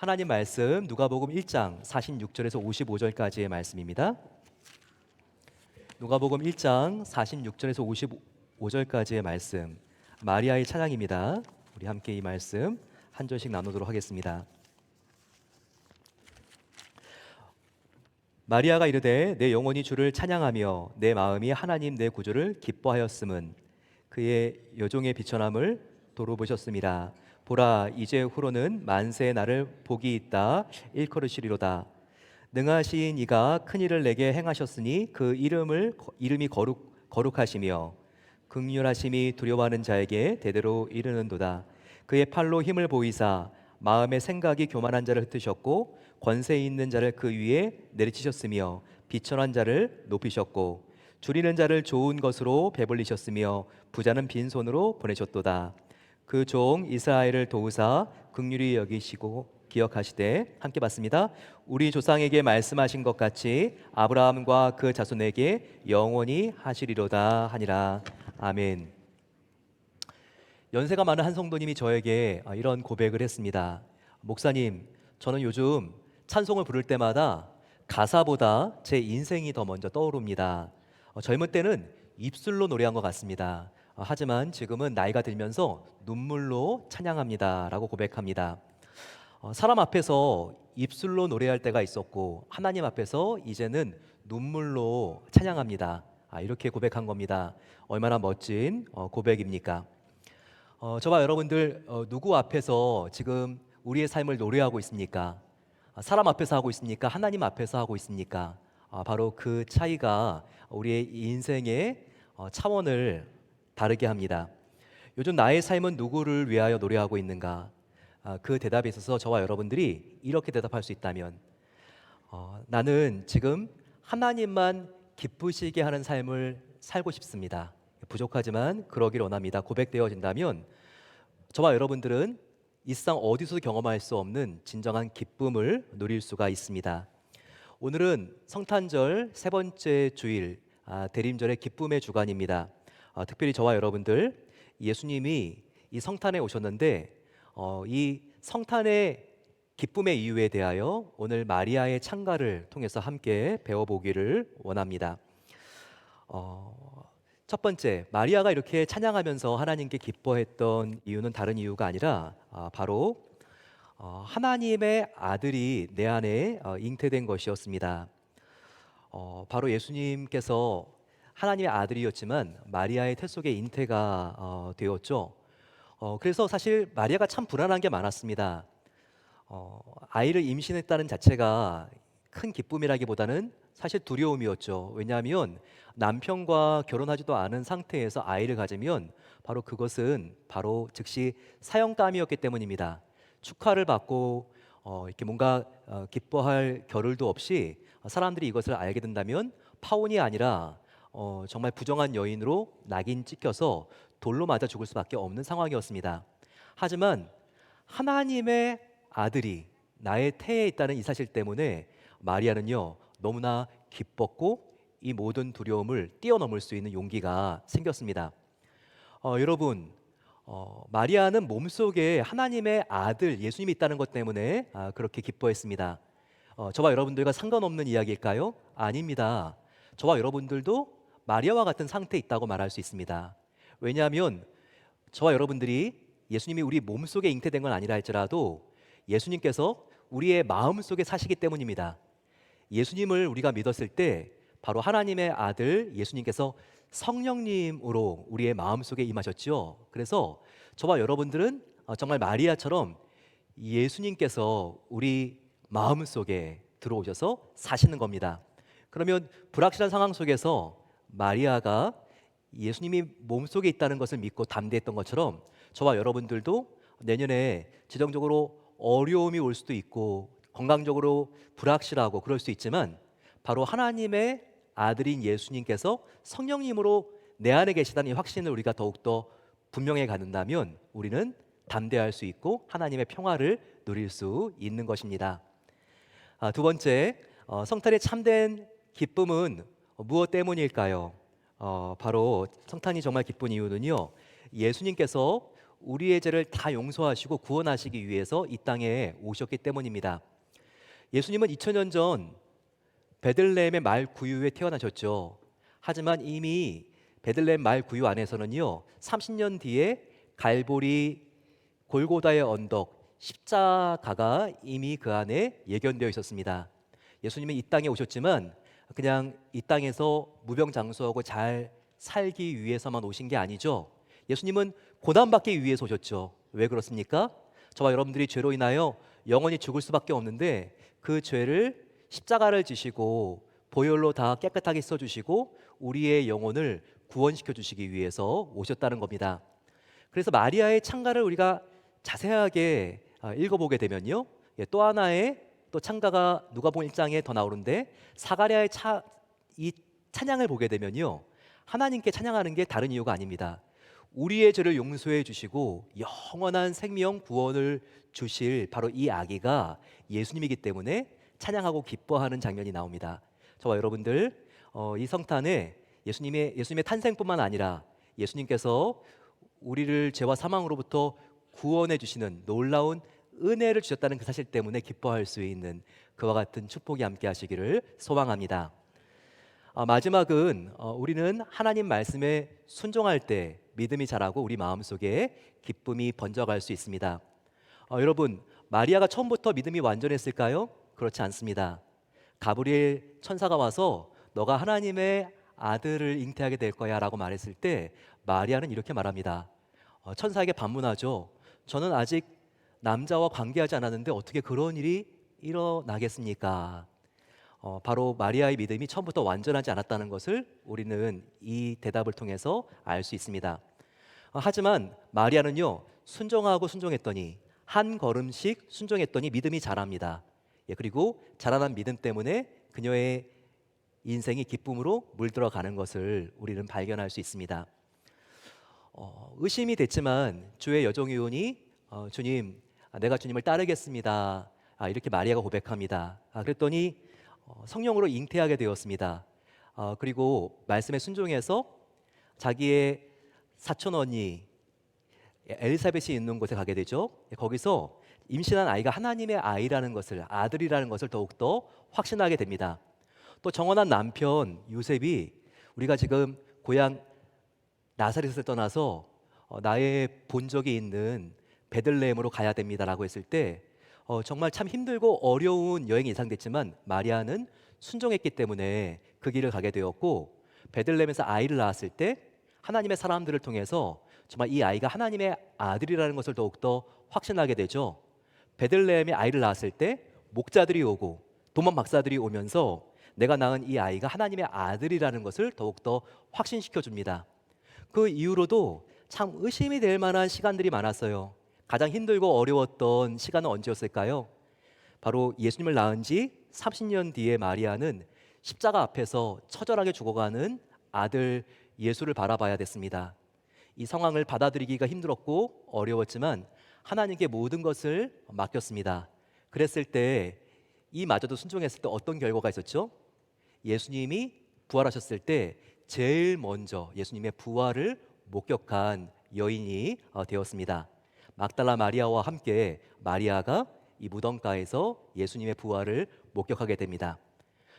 하나님 말씀 누가복음 1장 46절에서 55절까지의 말씀입니다. 누가복음 1장 46절에서 55절까지의 말씀, 마리아의 찬양입니다. 우리 함께 이 말씀 한 절씩 나누도록 하겠습니다. 마리아가 이르되 내 영혼이 주를 찬양하며 내 마음이 하나님 내 구주를 기뻐하였음은 그의 여종의 비천함을 도로 보셨음이라. 보라, 이제 후로는 만세의 나를 복이 있다 일컬으시리로다. 능하신 이가 큰 일을 내게 행하셨으니 그 이름이 거룩하시며 긍휼하심이 두려워하는 자에게 대대로 이르는도다. 그의 팔로 힘을 보이사 마음의 생각이 교만한 자를 흩으셨고 권세 있는 자를 그 위에 내리치셨으며 비천한 자를 높이셨고 줄이는 자를 좋은 것으로 배불리셨으며 부자는 빈손으로 보내셨도다. 그 종 이스라엘을 도우사 긍휼히 여기시고 기억하시되 함께 봤습니다. 우리 조상에게 말씀하신 것 같이 아브라함과 그 자손에게 영원히 하시리로다 하니라. 아멘. 연세가 많은 한 성도님이 저에게 이런 고백을 했습니다. 목사님, 저는 요즘 찬송을 부를 때마다 가사보다 제 인생이 더 먼저 떠오릅니다. 젊은 때는 입술로 노래한 것 같습니다. 하지만 지금은 나이가 들면서 눈물로 찬양합니다 라고 고백합니다. 사람 앞에서 입술로 노래할 때가 있었고 하나님 앞에서 이제는 눈물로 찬양합니다. 이렇게 고백한 겁니다. 얼마나 멋진 고백입니까? 저와 여러분들 누구 앞에서 지금 우리의 삶을 노래하고 있습니까? 사람 앞에서 하고 있습니까? 하나님 앞에서 하고 있습니까? 바로 그 차이가 우리의 인생의 차원을 다르게 합니다. 요즘 나의 삶은 누구를 위하여 노래하고 있는가? 그 대답에 있어서 저와 여러분들이 이렇게 대답할 수 있다면 나는 지금 하나님만 기쁘시게 하는 삶을 살고 싶습니다. 부족하지만 그러길 원합니다. 고백되어진다면 저와 여러분들은 이 세상 어디서도 경험할 수 없는 진정한 기쁨을 누릴 수가 있습니다. 오늘은 성탄절 세 번째 주일, 대림절의 기쁨의 주간입니다. 특별히 저와 여러분들 예수님이 이 성탄에 오셨는데 이 성탄의 기쁨의 이유에 대하여 오늘 마리아의 찬가를 통해서 함께 배워보기를 원합니다. 첫 번째, 마리아가 이렇게 찬양하면서 하나님께 기뻐했던 이유는 다른 이유가 아니라 바로 하나님의 아들이 내 안에 잉태된 것이었습니다. 바로 예수님께서 하나님의 아들이었지만 마리아의 태 속에 잉태가 되었죠. 그래서 사실 마리아가 참 불안한 게 많았습니다. 아이를 임신했다는 자체가 큰 기쁨이라기보다는 사실 두려움이었죠. 왜냐하면 남편과 결혼하지도 않은 상태에서 아이를 가지면 바로 그것은 바로 즉시 사형감이었기 때문입니다. 축하를 받고 이렇게 뭔가 기뻐할 겨를도 없이 사람들이 이것을 알게 된다면 파혼이 아니라 정말 부정한 여인으로 낙인 찍혀서 돌로 맞아 죽을 수밖에 없는 상황이었습니다. 하지만 하나님의 아들이 나의 태에 있다는 이 사실 때문에 마리아는요 너무나 기뻤고 이 모든 두려움을 뛰어넘을 수 있는 용기가 생겼습니다. 여러분, 마리아는 몸속에 하나님의 아들 예수님이 있다는 것 때문에 그렇게 기뻐했습니다. 저와 여러분들과 상관없는 이야기일까요? 아닙니다. 저와 여러분들도 마리아와 같은 상태에 있다고 말할 수 있습니다. 왜냐하면 저와 여러분들이 예수님이 우리 몸속에 잉태된 건 아니라 할지라도 예수님께서 우리의 마음속에 사시기 때문입니다. 예수님을 우리가 믿었을 때 바로 하나님의 아들 예수님께서 성령님으로 우리의 마음속에 임하셨죠. 그래서 저와 여러분들은 정말 마리아처럼 예수님께서 우리 마음속에 들어오셔서 사시는 겁니다. 그러면 불확실한 상황 속에서 마리아가 예수님이 몸속에 있다는 것을 믿고 담대했던 것처럼 저와 여러분들도 내년에 재정적으로 어려움이 올 수도 있고 건강적으로 불확실하고 그럴 수 있지만 바로 하나님의 아들인 예수님께서 성령님으로 내 안에 계시다는 이 확신을 우리가 더욱더 분명히 갖는다면 우리는 담대할 수 있고 하나님의 평화를 누릴 수 있는 것입니다. 두 번째, 성탄의 참된 기쁨은 무엇 때문일까요? 바로 성탄이 정말 기쁜 이유는요 예수님께서 우리의 죄를 다 용서하시고 구원하시기 위해서 이 땅에 오셨기 때문입니다. 예수님은 2000년 전 베들레헴의 말 구유에 태어나셨죠. 하지만 이미 베들레헴 말 구유 안에서는요, 30년 뒤에 갈보리 골고다의 언덕 십자가가 이미 그 안에 예견되어 있었습니다. 예수님은 이 땅에 오셨지만 그냥 이 땅에서 무병장수하고 잘 살기 위해서만 오신 게 아니죠. 예수님은 고난받기 위해서 오셨죠. 왜 그렇습니까? 저와 여러분들이 죄로 인하여 영원히 죽을 수밖에 없는데 그 죄를 십자가를 지시고 보혈로 다 깨끗하게 써주시고 우리의 영혼을 구원시켜 주시기 위해서 오셨다는 겁니다. 그래서 마리아의 찬가를 우리가 자세하게 읽어보게 되면요, 또 하나의 또 찬가가 누가복음 1장에 더 나오는데 사가랴의 이 찬양을 보게 되면요, 하나님께 찬양하는 게 다른 이유가 아닙니다. 우리의 죄를 용서해 주시고 영원한 생명 구원을 주실 바로 이 아기가 예수님이기 때문에 찬양하고 기뻐하는 장면이 나옵니다. 저와 여러분들 이 성탄에 예수님의 탄생뿐만 아니라 예수님께서 우리를 죄와 사망으로부터 구원해 주시는 놀라운 은혜를 주셨다는 그 사실 때문에 기뻐할 수 있는 그와 같은 축복이 함께 하시기를 소망합니다. 마지막은 우리는 하나님 말씀에 순종할 때 믿음이 자라고 우리 마음속에 기쁨이 번져갈 수 있습니다. 여러분, 마리아가 처음부터 믿음이 완전했을까요? 그렇지 않습니다. 가브리엘 천사가 와서 너가 하나님의 아들을 잉태하게 될 거야 라고 말했을 때 마리아는 이렇게 말합니다. 천사에게 반문하죠. 저는 아직 남자와 관계하지 않았는데 어떻게 그런 일이 일어나겠습니까? 바로 마리아의 믿음이 처음부터 완전하지 않았다는 것을 우리는 이 대답을 통해서 알 수 있습니다. 하지만 마리아는요, 순종했더니 한 걸음씩 순종했더니 믿음이 자랍니다. 그리고 자라난 믿음 때문에 그녀의 인생이 기쁨으로 물들어가는 것을 우리는 발견할 수 있습니다. 의심이 됐지만 주의 여종의원이 주님, 내가 주님을 따르겠습니다. 이렇게 마리아가 고백합니다. 그랬더니 성령으로 잉태하게 되었습니다. 그리고 말씀에 순종해서 자기의 사촌 언니 엘리사벳이 있는 곳에 가게 되죠. 거기서 임신한 아이가 하나님의 아이라는 것을, 아들이라는 것을 더욱더 확신하게 됩니다. 또 정혼한 남편 요셉이 우리가 지금 고향 나사렛을 떠나서 나의 본적이 있는 베들레헴으로 가야 됩니다라고 했을 때 정말 참 힘들고 어려운 여행이 예상됐지만 마리아는 순종했기 때문에 그 길을 가게 되었고, 베들레헴에서 아이를 낳았을 때 하나님의 사람들을 통해서 정말 이 아이가 하나님의 아들이라는 것을 더욱더 확신하게 되죠. 베들레헴에 아이를 낳았을 때 목자들이 오고 도만 박사들이 오면서 내가 낳은 이 아이가 하나님의 아들이라는 것을 더욱더 확신시켜 줍니다. 그 이후로도 참 의심이 될 만한 시간들이 많았어요. 가장 힘들고 어려웠던 시간은 언제였을까요? 바로 예수님을 낳은 지 30년 뒤에 마리아는 십자가 앞에서 처절하게 죽어가는 아들 예수를 바라봐야 됐습니다. 이 상황을 받아들이기가 힘들었고 어려웠지만 하나님께 모든 것을 맡겼습니다. 그랬을 때 이마저도 순종했을 때 어떤 결과가 있었죠? 예수님이 부활하셨을 때 제일 먼저 예수님의 부활을 목격한 여인이 되었습니다. 막달라 마리아와 함께 마리아가 이 무덤가에서 예수님의 부활을 목격하게 됩니다.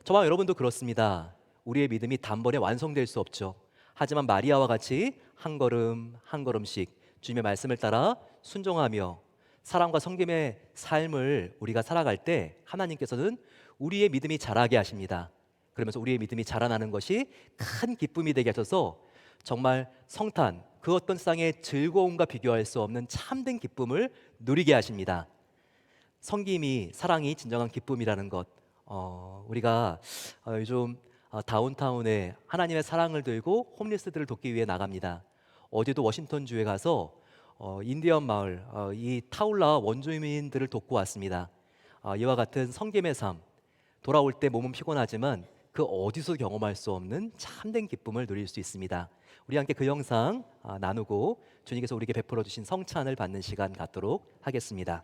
저와 여러분도 그렇습니다. 우리의 믿음이 단번에 완성될 수 없죠. 하지만 마리아와 같이 한 걸음 한 걸음씩 주님의 말씀을 따라 순종하며 사랑과 섬김의 삶을 우리가 살아갈 때 하나님께서는 우리의 믿음이 자라게 하십니다. 그러면서 우리의 믿음이 자라나는 것이 큰 기쁨이 되게 하셔서 정말 성탄, 그 어떤 세상의 즐거움과 비교할 수 없는 참된 기쁨을 누리게 하십니다. 섬김이, 사랑이 진정한 기쁨이라는 것, 우리가 요즘 다운타운에 하나님의 사랑을 들고 홈리스들을 돕기 위해 나갑니다. 어제도 워싱턴 주에 가서 인디언 마을, 이 타울라 원주민들을 돕고 왔습니다. 이와 같은 섬김의 삶, 돌아올 때 몸은 피곤하지만 그 어디서 경험할 수 없는 참된 기쁨을 누릴 수 있습니다. 우리 함께 그 영상 나누고 주님께서 우리에게 베풀어 주신 성찬을 받는 시간 갖도록 하겠습니다.